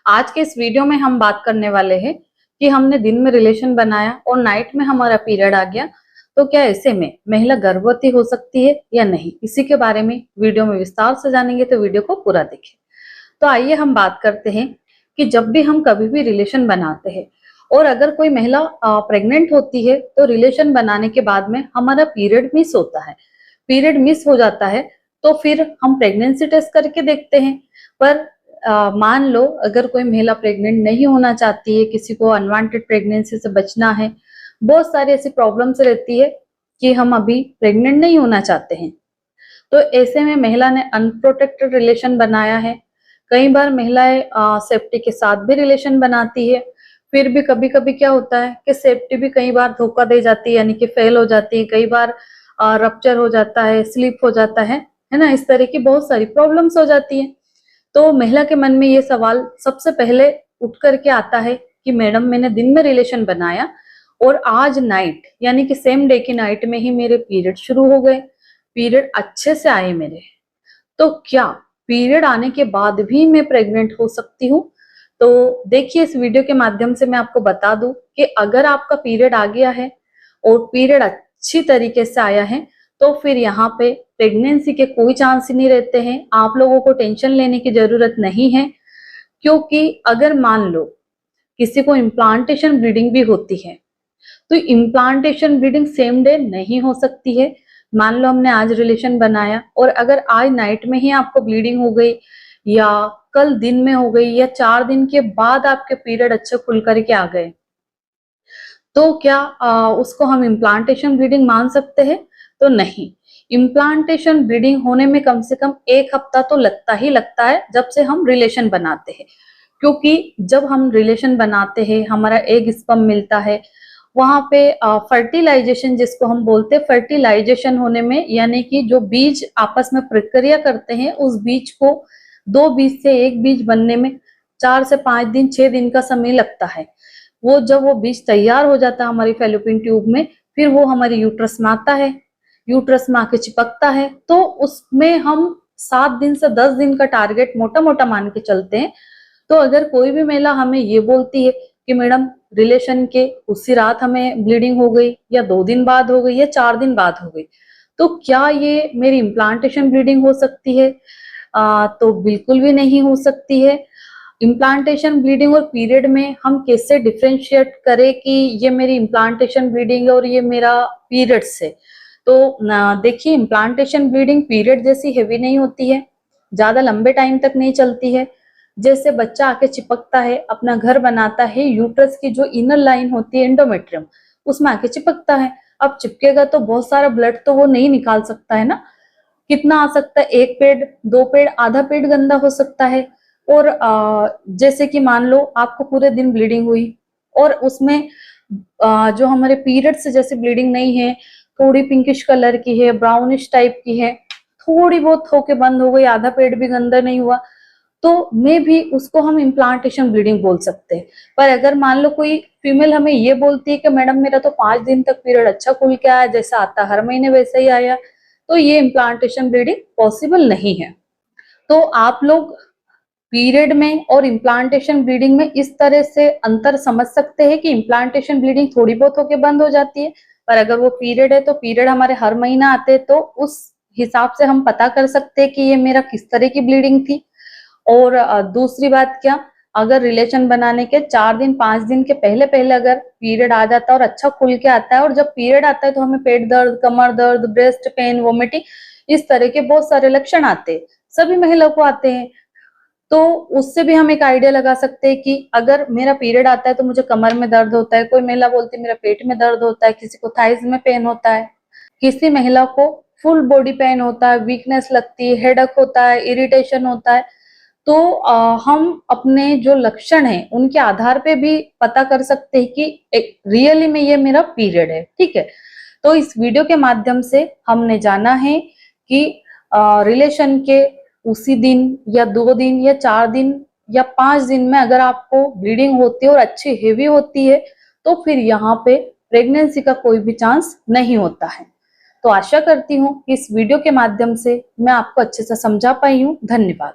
आज के इस वीडियो में हम बात करने वाले हैं कि हमने दिन में रिलेशन बनाया और नाइट में हमारा पीरियड आ गया, तो क्या ऐसे में महिला गर्भवती हो सकती है या नहीं, इसी के बारे में वीडियो में विस्तार से जानेंगे, तो वीडियो को पूरा देखें। तो आइए हम बात करते हैं कि जब भी हम कभी भी रिलेशन बनाते हैं और अगर कोई महिला प्रेग्नेंट होती है तो रिलेशन बनाने के बाद में हमारा पीरियड मिस होता है। पीरियड मिस हो जाता है तो फिर हम प्रेगनेंसी टेस्ट करके देखते हैं। पर मान लो अगर कोई महिला प्रेग्नेंट नहीं होना चाहती है, किसी को अनवांटेड प्रेगनेंसी से बचना है, बहुत सारी ऐसी प्रॉब्लम्स रहती है कि हम अभी प्रेग्नेंट नहीं होना चाहते हैं, तो ऐसे में महिला ने अनप्रोटेक्टेड रिलेशन बनाया है। कई बार महिलाएं सेफ्टी के साथ भी रिलेशन बनाती है, फिर भी कभी कभी क्या होता है कि सेफ्टी भी कई बार धोखा दे जाती है, यानी कि फेल हो जाती है, कई बार रप्चर हो जाता है, स्लिप हो जाता है ना, इस तरह की बहुत सारी प्रॉब्लम्स हो जाती है। तो महिला के मन में ये सवाल सबसे पहले उठ करके आता है कि मैडम मैंने दिन में रिलेशन बनाया और आज नाइट यानी कि सेम डे की नाइट में ही मेरे पीरियड शुरू हो गए, पीरियड अच्छे से आए मेरे, तो क्या पीरियड आने के बाद भी मैं प्रेग्नेंट हो सकती हूँ? तो देखिए, इस वीडियो के माध्यम से मैं आपको बता दूं कि अगर आपका पीरियड आ गया है और पीरियड अच्छी तरीके से आया है तो फिर यहाँ पे प्रेगनेंसी के कोई चांस ही नहीं रहते हैं। आप लोगों को टेंशन लेने की जरूरत नहीं है, क्योंकि अगर मान लो किसी को इम्प्लांटेशन ब्लीडिंग भी होती है तो इम्प्लांटेशन ब्लीडिंग सेम डे नहीं हो सकती है। मान लो हमने आज रिलेशन बनाया और अगर आज नाइट में ही आपको ब्लीडिंग हो गई या कल दिन में हो गई या 4 दिन के बाद आपके पीरियड अच्छे खुल करके आ गए, तो क्या उसको हम इम्प्लांटेशन ब्लीडिंग मान सकते हैं? तो नहीं। इम्प्लांटेशन ब्लीडिंग होने में कम से कम 1 हफ्ता तो लगता ही लगता है जब से हम रिलेशन बनाते हैं, क्योंकि जब हम रिलेशन बनाते हैं हमारा एग स्पर्म मिलता है, वहां पे फर्टिलाइजेशन जिसको हम बोलते हैं, फर्टिलाइजेशन होने में यानी कि जो बीज आपस में प्रक्रिया करते हैं उस बीज को 2 बीज से 1 बीज बनने में 4 से 5 दिन 6 दिन का समय लगता है। वो जब वो बीज तैयार हो जाता है हमारी फैलोपियन ट्यूब में, फिर वो हमारे यूट्रस में आता है, यूट्रस में आके चिपकता है, तो उसमें हम 7 दिन से 10 दिन का टारगेट मोटा मोटा मान के चलते हैं। तो अगर कोई भी महिला हमें ये बोलती है कि मैडम रिलेशन के उसी रात हमें ब्लीडिंग हो गई या 2 दिन बाद हो गई या 4 दिन बाद हो गई, तो क्या ये मेरी इम्प्लांटेशन ब्लीडिंग हो सकती है? तो बिल्कुल भी नहीं हो सकती है। इम्प्लांटेशन ब्लीडिंग और पीरियड में हम कैसे डिफ्रेंशिएट करें कि ये मेरी इम्प्लांटेशन ब्लीडिंग है और ये मेरा पीरियड से? तो देखिए, इम्प्लांटेशन ब्लीडिंग पीरियड जैसी हेवी नहीं होती है, ज्यादा लंबे टाइम तक नहीं चलती है। जैसे बच्चा आके चिपकता है, अपना घर बनाता है, यूट्रस की जो इनर लाइन होती है एंडोमेट्रियम, उसमें आके चिपकता है। अब चिपकेगा तो बहुत सारा ब्लड तो वो नहीं निकाल सकता है ना, कितना आ सकता है? 1 पेड, 2 पेड, आधा पेड गंदा हो सकता है। और जैसे कि मान लो आपको पूरे दिन ब्लीडिंग हुई और उसमें जो हमारे पीरियड से जैसे ब्लीडिंग नहीं है, थोड़ी पिंकिश कलर की है, ब्राउनिश टाइप की है, थोड़ी बहुत होके बंद हो गई, आधा पेड भी गंदा नहीं हुआ, तो में भी उसको हम इम्प्लांटेशन ब्लीडिंग बोल सकते हैं। पर अगर मान लो कोई फीमेल हमें ये बोलती है कि मैडम मेरा तो 5 दिन तक पीरियड अच्छा खुल के आया, जैसा आता हर महीने वैसा ही आया, तो ये इम्प्लांटेशन ब्लीडिंग पॉसिबल नहीं है। तो आप लोग पीरियड में और इम्प्लांटेशन ब्लीडिंग में इस तरह से अंतर समझ सकते हैं कि इम्प्लांटेशन ब्लीडिंग थोड़ी बहुत होके बंद हो जाती है, पर अगर वो पीरियड है तो पीरियड हमारे हर महीना आते हैं, तो उस हिसाब से हम पता कर सकते हैं कि ये मेरा किस तरह की ब्लीडिंग थी। और दूसरी बात क्या, अगर रिलेशन बनाने के 4 दिन 5 दिन के पहले पहले अगर पीरियड आ जाता है और अच्छा खुल के आता है, और जब पीरियड आता है तो हमें पेट दर्द, कमर दर्द, ब्रेस्ट पेन, वोमिटिंग, इस तरह के बहुत सारे लक्षण आते हैं, सभी महिलाओं को आते हैं। तो उससे भी हम एक आइडिया लगा सकते हैं कि अगर मेरा पीरियड आता है तो मुझे कमर में दर्द होता है, कोई महिला बोलती है मेरा पेट में दर्द होता है, किसी को थाइज में पेन होता है, किसी महिला को फुल बॉडी पेन होता है, वीकनेस लगती है, हेडेक होता है, इरिटेशन होता है। तो हम अपने जो लक्षण हैं उनके आधार पे भी पता कर सकते हैं कि रियली में ये मेरा पीरियड है। ठीक है, तो इस वीडियो के माध्यम से हमने जाना है कि रिलेशन के उसी दिन या 2 दिन या 4 दिन या 5 दिन में अगर आपको ब्लीडिंग होती है और अच्छी हेवी होती है, तो फिर यहाँ पे प्रेगनेंसी का कोई भी चांस नहीं होता है। तो आशा करती हूँ कि इस वीडियो के माध्यम से मैं आपको अच्छे से समझा पाई हूँ। धन्यवाद।